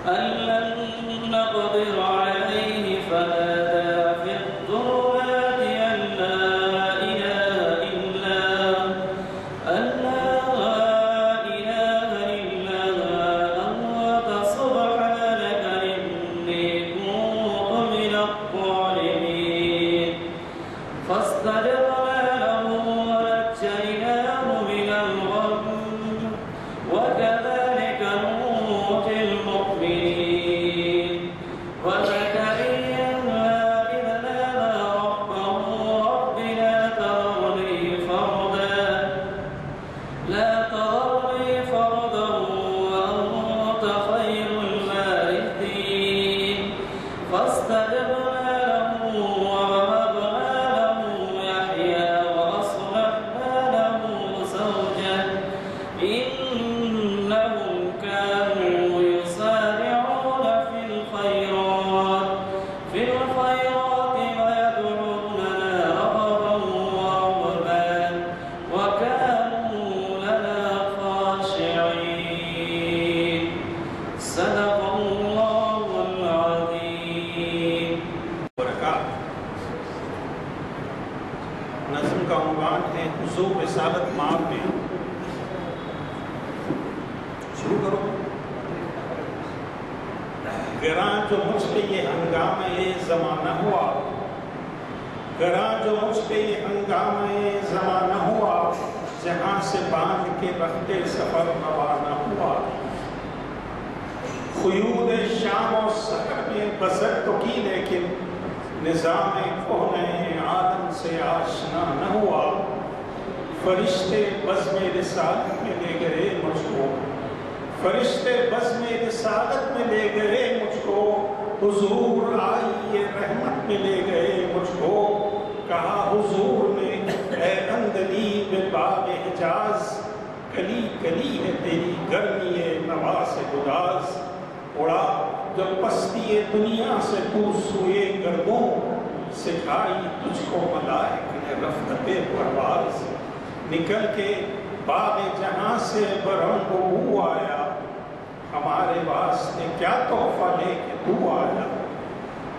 أن لن نقدر عليه فنادى في الظلمات أن لا إله إلا أنت سبحانك إني كنت من الظالمين فاستجبنا له ونجيناه من الغم وكذلك ننجي المؤمنين وزكريا إذ نادى ربه رب لا تذرني فردا وأنت خير الوارثين فاستجبنا له ووهبنا له يحيى وأصلحنا له زوجه إنهم كانوا يسارعون في الخيرات ويدعوننا رغبا ورهبا وكانوا لنا خاشعين صدق الله العظيم. نظم کا عنوان ہے حضور رسالت مآب میں. شروع کرو. گراں جو مجھ پہ یہ ہنگامہ زمانہ ہوا، گراں جو مجھ پہ یہ ہنگامہ زمانہ ہوا، جہاں سے باندھ کے رخت سفر روانہ ہوا. خیود شام و سحر میں بسر تو کی لیکن نظام کہنے عالم سے آشنا نہ ہوا. فرشتے بزم رسالت میں لے گئے مجھ کو، فرشتے بزم رسالت میں لے گئے مجھ کو. حضور آئیے رحمت میں لے گئے مجھ کو. کہا حضور نے اے اندلیب باغ حجاز، کلی کلی ہے تیری گرمی نواز گداز. اڑا جو پستی دنیا سے تو سوئے گردوں، سکھائی تجھ کو ملائک نے رفعت پرواز. نکل کے باغ جہاں سے برہم کو بو آیا، ہمارے واسطے کیا تحفہ لے کے تو آیا.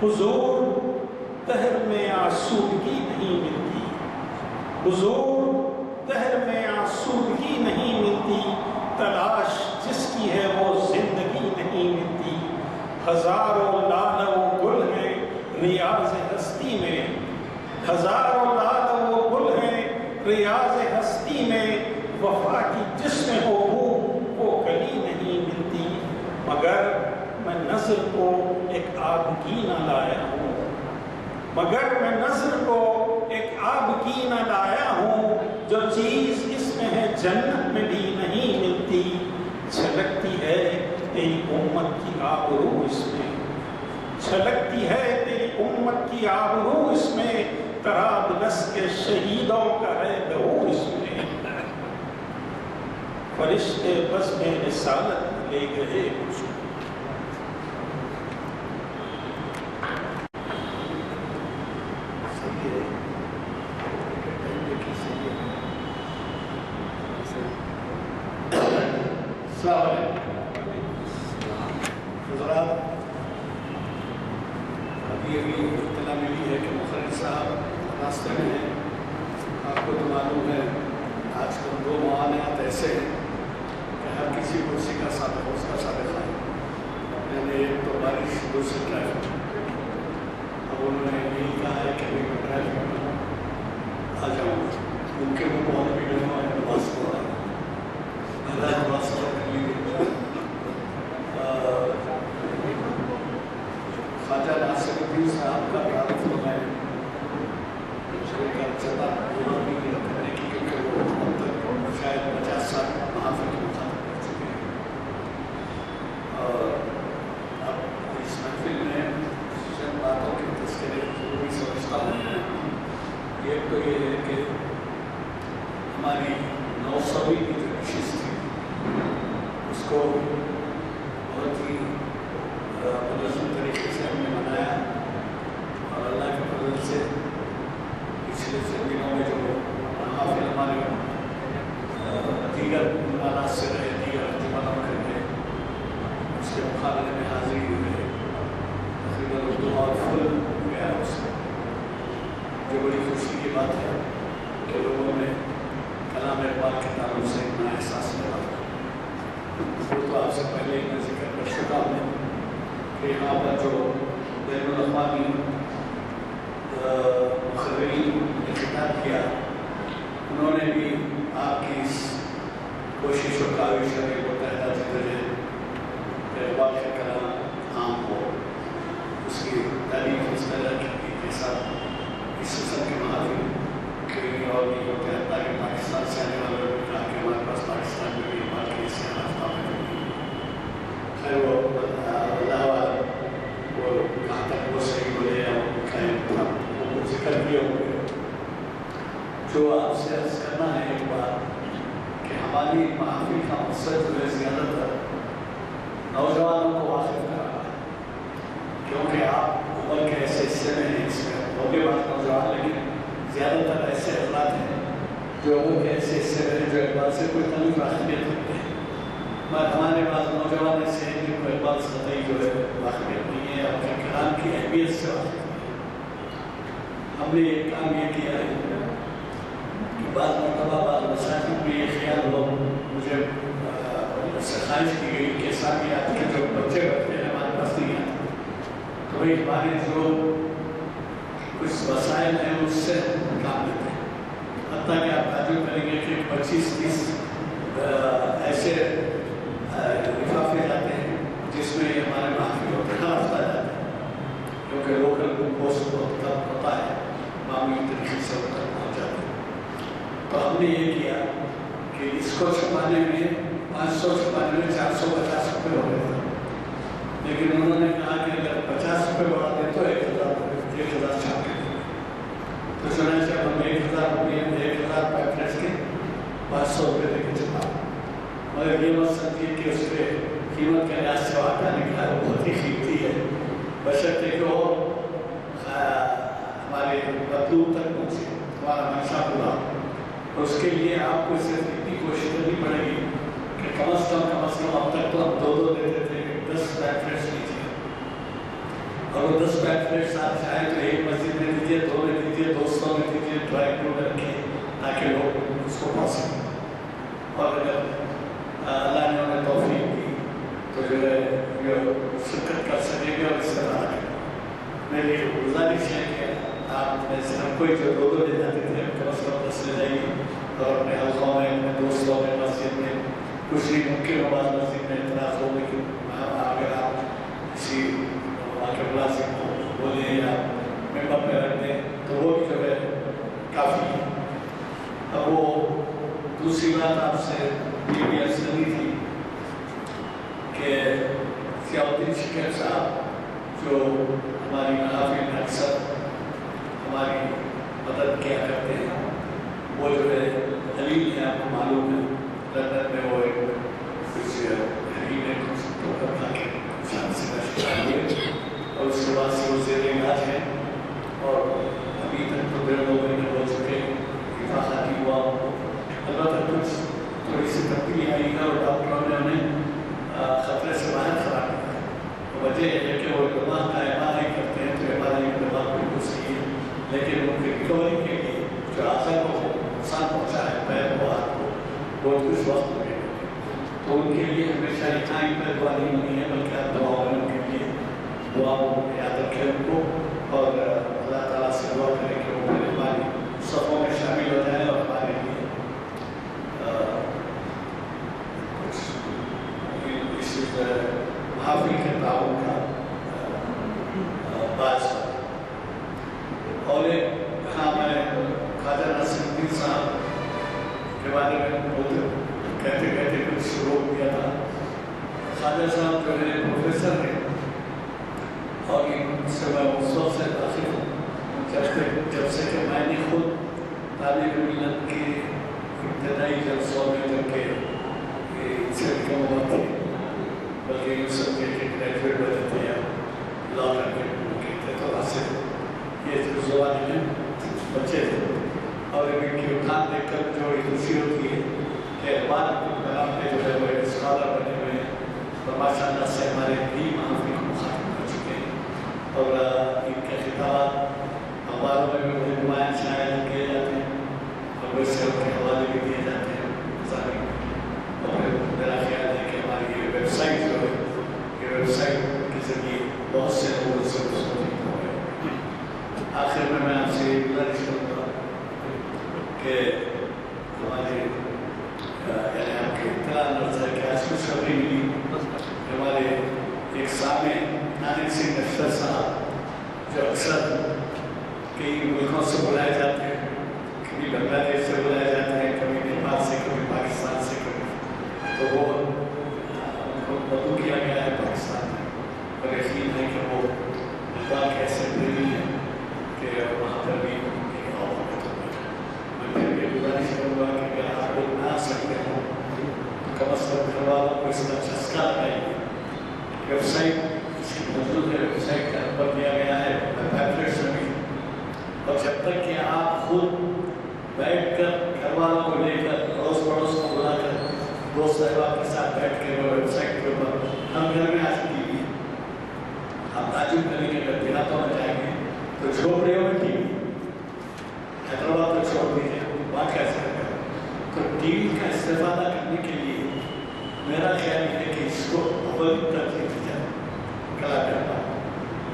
حضور دہر میں آسودگی نہیں ملتی، حضور دہر میں آسودگی نہیں ملتی. تلاش جس کی ہے وہ زندگی نہیں ملتی. ہزاروں لال و گل ہیں ریاض ہستی میں، ہزاروں لال و گل ہیں ریاض ہستی میں. وفا کی جس میں ہو وہ کلی نہیں ملتی. مگر میں نظر کو ایک آب کی نہ لایا ہوں، مگر میں نظر کو ایک آب کی نہ لایا ہوں. جو چیز اس میں ہے جنت میں بھی نہیں ملتی. چھلکتی ہے تیری امت کی آبرو اس میں، چھلکتی ہے تیری امت کی آبرو اس میں. طرابلس کے شہیدوں کا ہے لہو اس میں. فرشتے بزم رسالت لے گئے مجھ کو. حضرات، ابھی اطلاع ملی ہے کہ مخرج صاحب راستے میں ہیں. آپ کو تو معلوم ہے آج کل 2 معاملات ایسے ہیں کہ ہر کسی کو اسی کا سابقہ اس کا سابقہ ہے. یعنی ایک تو بارش، دوسری ٹریفک. اب انہوں نے یہی کہا ہے کہ میں ٹریفک میں آ جاؤں گا. ممکن وہ بہت بھی گرما ہے، نماز پڑھا اللہ نماز پڑھ کر لیجیے. خواجہ ناصر الدین صاحب کا تعارف تو میں چلتا کرنے کی، کیونکہ وہ اب تک شاید 50 سال محافظ کے مخاطب کر چکے ہیں. اور اب اس محفل میں چند باتوں کے تذکرے ضروری سمجھتا ہوں. ایک تو یہ ہے کہ ہماری 900ویں کی جو نشست تھی اس کو بہت ہی منظم طریقے سے ہم نے منایا. اور اللہ کے فضل سے پچھلے دنوں میں جو محافل ہمارے دیگر مقامات سے رہے، دیگر اہتمام کر کے اس کے مقابلے میں تو آپ سے پہلے میں ذکر کر چکا ہوں کہ یہاں پر جو بین الاقوامی مقررین نے خطاب کیا انہوں نے بھی آپ کی اس کوشش و کاوش میں متحدہ ذکر واقع کرنا عام ہو اس کی تعریف اس طرح کی کے ساتھ اس قسم کے محافل کہیں اور نہیں ہوتے ہیں تاکہ پاکستان سے آنے والوں نے کہا کہ ہمارے پاس پاکستان میں بھی باقی اس سے رابطہ میں خیر وہ اللہ والا وہ کہاں تک وہ صحیح بولے یا وہ ذکر کیا ہوئے جو آپ سے عرض کرنا ہے ایک بات کہ ہماری محافل کا مقصد جو ہے زیادہ تر نوجوانوں کو واقف کرانا ہے کیونکہ آپ عمر کے ایسے حصے میں ہیں اس میں ہوگے بات نوجوان لیکن زیادہ تر ایسے افراد ہیں جو عمر کے ایسے حصے میں ہیں جو اقبال سے کوئی تعلق واقفیت رکھتے ہیں مگر ہمارے پاس نوجوان ایسے ہیں جن کو اقبال سے قطعی جو ہے واقفیت نہیں ہے اور کلام کی اہمیت سے واقف نہیں ہے ہم نے ایک کام یہ کیا ہے کہ بعض مرتبہ بعض مساجد میں یہ خیال ہو مجھے خواہش کی گئی کہ ساتھ آپ کے جو بچے بچے ہیں ہمارے پاس نہیں آتے تو بھائی ہمارے جو کچھ وسائل ہیں اس سے کام لیتے ہیں حتیٰ کہ آپ تعجب کریں گے کہ 25-30 ایسے لفافے جاتے ہیں جس میں ہمارے محافل ہوتے ہیں ہفتہ جاتے ہیں کیونکہ لوکل پوسٹ کو پتہ ہے معمولی طریقے سے ہوتا پہنچ جاتے ہیں تو ہم نے یہ کیا کہ اس کو چھپانے میں 500 چھپانے میں 450 روپے ہو گئے تھے لیکن انہوں نے کہا کہ اگر 50 روپے بڑھا دیں تو 1000 چھاپ کے دیں تو چنانچہ ہم 1000 روپے 1000 پیپلیٹس کے 500 روپے دے کے چھپا مگر یہ بات سمجھیے کہ اس پہ قیمت کا لحاظ سے واقعہ نکلا ہے بہت ہی قیمتی ہے بشرطے کہ وہ ہمارے مطلوب تک پہنچے ہمارا منشا پورا اور اس کے لیے آپ کو صرف اتنی کوشش کرنی پڑے گی کہ کم از کم اب تک تو ہم 2 دیتے تھے 10 پیپلیٹس لیجیے اور وہ 10 پیپلیٹس آپ چاہیں تو ایک مسجد میں دیجیے 2 میں دیجیے 200 میں دیجیے ڈرائنگ روم میں رکھیں تاکہ لوگ اس کو پا سکیں اور اگر اللہ نے انہیں توفیق دی تو جو ہے یہ شرکت کر سکیں گے اور اس سے بات کریں میری گزارش ہے کہ آپ میں سے ہم کوئی جو 2 لے جاتے تھے کم از کم 10 لے جائیے اور اپنے حلقوں میں اپنے دوستوں میں مسجد میں کچھ نہیں ممکن ہو بعض مسجد میں اعتراض ہو لیکن اگر آپ کسی وہاں کے ملازم کو بولیں یا ممبر پہ رکھ دیں تو وہ بھی جو ہے کافی ہے اب وہ دوسری بات آپ سے یہ بھی عرض کرنی تھی کہ ضیاء الدین شکیب صاحب جو ہماری محافل میں اکثر ہماری مدد کیا کرتے ہیں وہ جو ہے علی ہے آپ کو معلوم ہے لندن میں وہ ایک کچھ حریم ہے کچھ تو کرنا کے شان سے کا شکار ہوئے اور اس کے بعد سے وہ زیر علاج ہیں اور ابھی تک تو 1.5 مہینے ہو چکے افاقہ کی ہوا البتہ کچھ تھوڑی سی تبدیلی آئی ہے اور ڈاکٹروں نے انہیں خطرے سے باہر قرار دیا ہے وجہ یہ ہے کہ وہ دماغ کا ایم آر آئی کرتے ہیں تو ایم آر آئی کا دماغ بالکل صحیح ہے لیکن ان کی ریکوری کے لیے جو اعضاء کو نقصان پہنچا ہے پیر کو ہاتھ کو بہت کچھ وقت لگے تو ان کے لیے ہمیشہ اتنا ہی پہ دعا نہیں بنی ہے بلکہ آپ دعاؤں میں ان کے لیے دعا یاد رکھیں ان کو اور اللہ تعالیٰ سے دعا کریں کہ وہ پھر ہماری صفوں میں شامل ہو جائیں اور ہمارے لیے اس محافل کے تعاون کا باعث اور ایک ہاں میں خواجہ ناصر الدین صاحب کے بارے میں کہتے کہتے کچھ شروع کیا تھا خواجہ صاحب جو ہے پروفیسر ہیں اور ان سے میں اس وقت سے واقف ہوں جب سے کہ میں نے خود طالب علم کے ابتدائی جلسوں میں جب کہ ان سے کم ہوا تھی بلکہ یہ سب کے گریجویٹ ہو جاتے ہیں لا کر کے کہتے تو وہاں سے یہ جو زبان میں بچے تھے اور ان کی اٹھان دیکھ کر جو خوشی ہوتی ہے کہ اخبار کلام میں جو ہے وہ ایک اسکالر بنے ہوئے ہیں اور ماشاء اللہ سے ہمارے بھی محافل کو مخاطب کر چکے ہیں اور ان کے خطابات اخباروں میں بھی بڑے نمایاں شائع کیے جاتے ہیں اور ویسے ان کے حوالے بھی دیے جاتے ہیں اور میرا خیال ہے کہ ہماری یہ ویب ملکوں سے بلائے جاتے ہیں، کبھی بنگلہ دیش سے بلائے جاتے ہیں، کبھی نیپال سے، کبھی پاکستان سے، کبھی تو وہ ان کو مدعو کیا گیا ہے پاکستان میں، اور یقین ہے کہ وہ اللہ کے ایسے پریمی ہیں کہ وہاں پر بھی ایک اور وقت ہوگا۔ میں پھر یہ گزارش کروں گا کہ اگر آپ لوگ نہ آ سکتے ہوں تو کم از کم گھر والوں کو اس کا چسکا لگائیے۔ ویب سائٹ اس کی موجود ہے، ویب سائٹ کا نمبر دیا گیا ہے، پیمفلیٹس میں بھی، اور جب تک کہ آپ خود بیٹھ کر گھر والوں کو لے کر پڑوس پڑوس کو بلا کر دوست احباب کے ساتھ بیٹھ کے وہ ویب سائٹ کے اوپر ہم گھر میں آج ٹی وی، ہم تعجب کریں گے اگر دیہاتوں میں جائیں گے تو جھوپڑیوں میں ٹی وی، حیدرآباد کو چھوڑ دیجیے وہاں کیسے کریں۔ تو ٹی وی کا استفادہ کرنے کے لیے میرا خیال ہے کہ اس کو اول ترجیح دی جائے کلا کرنا،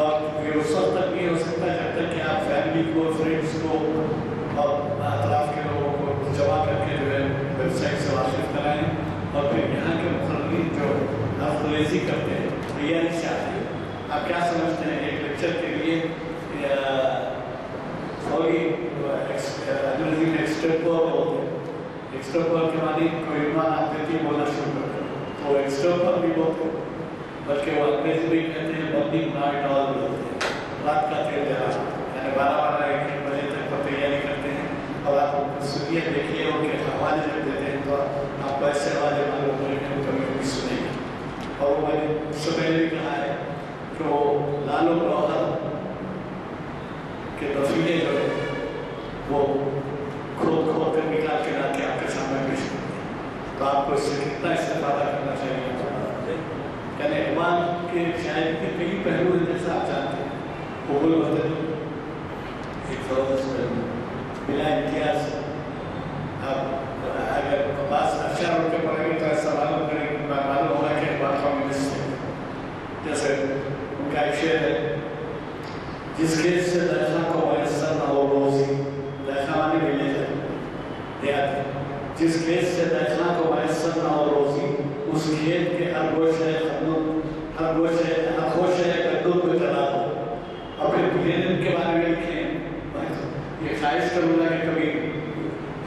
اور یہ اس وقت تک نہیں ہو سکتا جب تک کہ آپ فیملی کو، فرینڈس کو اور اطراف کے لوگوں کو جمع کر کے جو ہے ویب سائٹ سے واقف کرائیں، اور پھر یہاں کے مقررین جو افغلیزی کرتے ہیں تیاری سے آتے ہیں۔ آپ کیا سمجھتے ہیں ایک لیکچر کے لیے فوری انگریزی میں ایکسٹرپور ہوتے ہیں، ایکسٹرپور کے معنی کوئی ایمان آپ دیتی بولنا شروع کرتے ہیں تو ایکسٹرپور بھی بولتے ہیں، بلکہ وہ انگریزی میں کہتے ہیں برننگ نائٹ آل بولتے ہیں، رات کا تیل جلا، یعنی 12-1 بجے تک وہ تیاری کرتے ہیں، اور آپ سنیے دیکھیے ان کے حوالے جب دیتے ہیں تو آپ کو ایسے حوالے معلوم کریں گے کبھی کبھی سنیں گے۔ اور میں نے اس سے پہلے بھی کہا ہے کہ وہ لالو گوہر کے دفینے جو ہے وہ کھود کر نکال کے لا کے آپ کے سامنے پیش کرتے ہیں، تو آپ کو اس سے کتنا استفادہ کرنا چاہیے۔ یعنی اقبال کے شاعری کے کئی پہلو ہیں جیسا آپ جانتے ہیں، حب الوطن ایک زبردست پہلو بلا امتیاز، آپ اگر بعض اشعار ان کے پڑھیں گے تو ایسا معلوم ہوگا کہ اقبال کمیونسٹ ہے۔ جیسے ان کا ایک شعر ہے، جس کھیت سے دیکھا کو میسر نہ ہو روزی، دیکھا معنی ملے جائے دیاتے، جس کھیت سے دیکھا کو میسر نہ ہو روزی، اس کھیت کے ہر گوشے گندم کو جلا دو۔ اور پھر لینن کے بارے میں لکھیں، یہ خواہش کروں گا کہ کبھی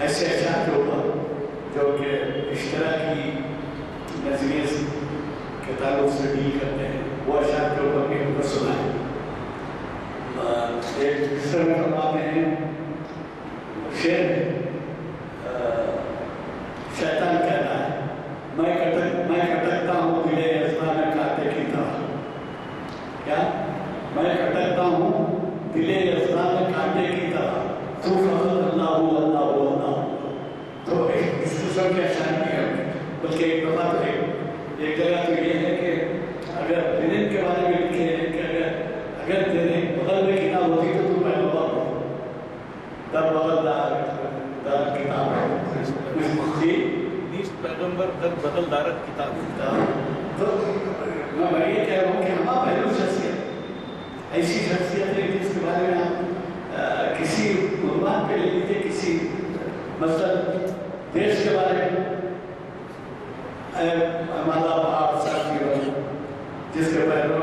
ایسے اشعار کے اوپر جو کہ اشتراکی نظریے کے تعلق سے ڈیل کرتے ہیں وہ اشعار کے اوپر بھی ہم کو سنائیں۔ ایک مصر میں فرماتے ہیں، شعر ہے، شیطان کہتا ہے میں کٹکتا ہوں دل یزدان کانٹے کی طرح، کیا میں کٹکتا ہوں دل یزدان کانٹے کی طرح، تو فقط اللہ اللہ۔ تو اس قسم کے اشعار بھی ہے، بلکہ ایک دفعہ تو ایک جگہ تو یہ ہے کہ اگر لینن کے بارے میں لکھے ہیں کہ اگر تیرے بغل میں کتاب ہوتی تو پہلے بات در بغل دار کتاب ہے پیغمبر در بدل دارت کتاب۔ تو میں یہ کہہ رہا ہوں کہ ہمارا پہلو شخصیت ایسی شخصیت ہے جس کے بارے میں آپ کسی عنوان پہ لے لیجیے، کسی مثلا دیش کے بارے میں مالا بہار صاحب کی جس کے پہلو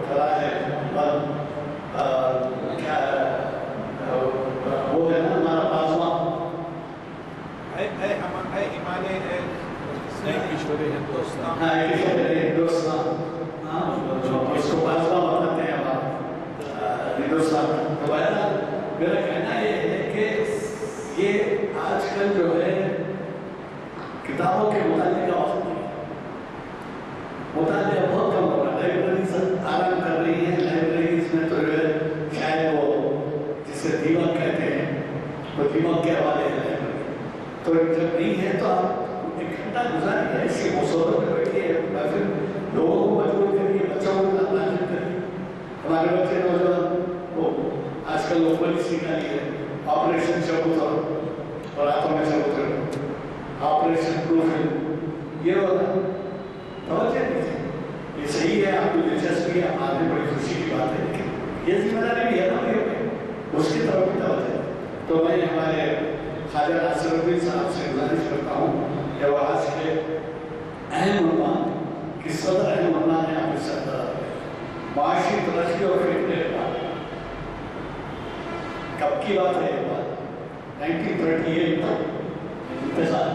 کھڑا ہے کیا وہ ہے نا ہمارا پاسواں اس کو پاسواں بتاتے ہیں ہندوستان۔ میرا کہنا یہ ہے کہ یہ آج کل جو ہے کتابوں کے مطالعے کا وقت نہیں، مطالعہ بہت کم ہو رہا ہے، لائبریریز آرام کر رہی ہیں، لائبریریز میں تو جو ہے شاید وہ جسے دیمک کہتے ہیں وہ دیمک کے حوالے ہیں، تو جب نہیں ہے تو آپ 1 گھنٹہ گزاریے ایسی مصورت میں بیٹھیے، پھر لوگوں کو مجبور کریے، بچوں کو تعلیم کریے۔ ہمارے بچے نوجوان وہ آج کل وہ پولیس نکالی ہے، آپریشن چبوتر اور ہاتھوں میں چبوتر، آپریشن پروف، یہ ہوتا ہے توجہ دیجیے، یہ صحیح ہے، آپ کو دلچسپی ہے، ہمارے بڑی خوشی کی بات ہے، لیکن یہ ذمہ داری بھی ہے نا اس کی طرف بھی توجہ۔ تو میں ہمارے خواجہ ناصر الدین صاحب سے گزارش کرتا ہوں کہ وہ آج کے اہم عنوان کی صدر اہم عنوان ہے آپ کے ساتھ معاشی ترقی اور فکر اقبال۔ کب کی بات ہے یہ بات 1938 انتخاب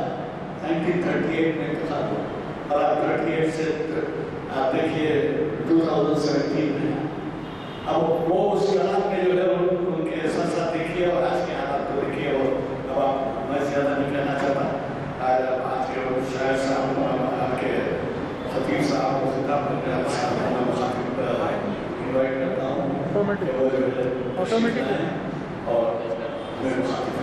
1938 میں انتخاب ہوا اور آپ 38 سے آپ دیکھیے 2017 میں اب وہ اس حالات میں جو ہے ان کے احساسات دیکھیے اور آج کے حالات کو دیکھیے اور اب آپ میں زیادہ نہیں کہنا چاہتا آج کے شاعر صاحب آپ کے خطیب صاحب کو خطاب کرنے آپ صاحب میں مخاطب انوائٹ کرتا ہوں آٹومیٹک اور میں مخاطب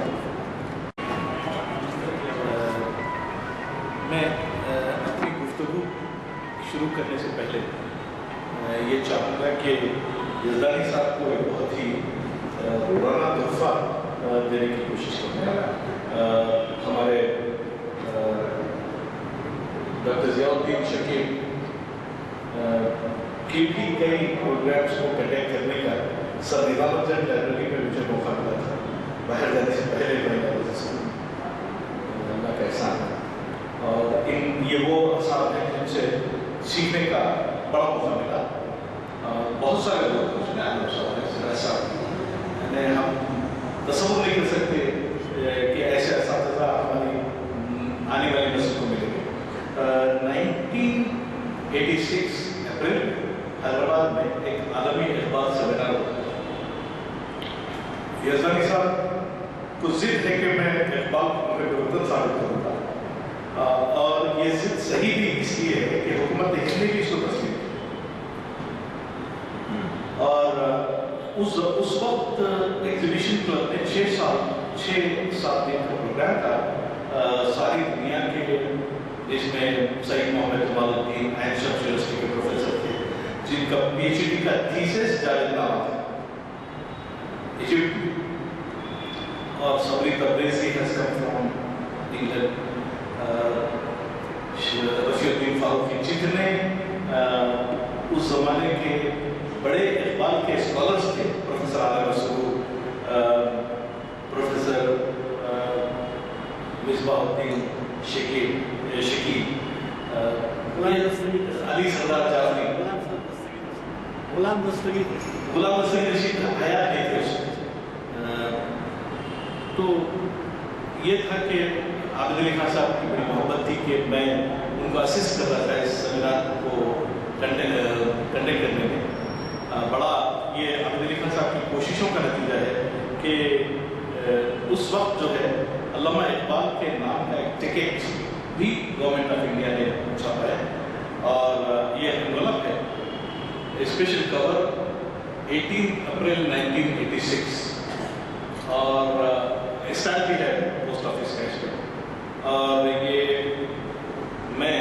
میں اپنی گفتگو شروع کرنے سے پہلے یہ چاہوں گا کہ یزدانی صاحب کو ایک بہت ہی پرانا تحفہ دینے کی کوشش کروں گا. ہمارے ڈاکٹر ضیاء الدین شکیل کی بھی کئی پروگرامس کو کنڈکٹ کرنے کا سر نظامت جنگ لائبریری میں مجھے موقع ملا تھا. باہر جانے سے پہلے میں اللہ کا احسان ہے اور یہ وہ اثار ہیں جن سے سیکھنے کا بڑا موقع ملا. بہت سارے لوگ ایسا ہم تصور نہیں کر سکتے کہ ایسے اساتذہ ہماری آنے والی نسل کو ملیں گے. 1986 اپریل حیدرآباد میں ایک عالمی اخبار سیمینار ہوتا ہے. یزدانی صاحب کو ضد ہے کہ میں اقبال کو متوازن ثابت کروں گا اور یہ ضد صحیح بھی اس لیے ہے کہ حکومت نے ہندی کی اس کو تسلیم کی اور اس وقت ایگزیبیشن کلب نے 6 سات دن کا پروگرام تھا ساری دنیا کے جس میں سعید محمد جمال الدین عین شمس یونیورسٹی کے پروفیسر تھے جن کا پی ایچ ڈی کا تھیسس جاوید نامہ تھا ایجپٹ اور صبری تبریزی has come from England. Rafi الدین فاروقی جتنے اس زمانے کے بڑے اقبال کے اسکالرس تھے پروفیسر عالم مسعود پروفیسر مصباح الدین شکیل علی سردار جعفری غلام دستگیر رشید حیات نہیں تھے اس وقت. تو یہ تھا کہ عابد علی خان صاحب کی بڑی محبت تھی کہ میں ان کو اسسٹ کر رہا تھا اس سیمینار کو کنڈکٹ کرنے میں. بڑا یہ عابد علی خان صاحب کی کوششوں کا نتیجہ ہے کہ اس وقت جو ہے علامہ اقبال کے نام کا ایک ٹکٹ بھی گورنمنٹ آف انڈیا نے چھاپا ہے اور یہ انویلپ ہے اسپیشل کور 18 اپریل 1986 اور اسٹیمپ بھی ہے پوسٹ آفس کا اس پہ اور یہ میں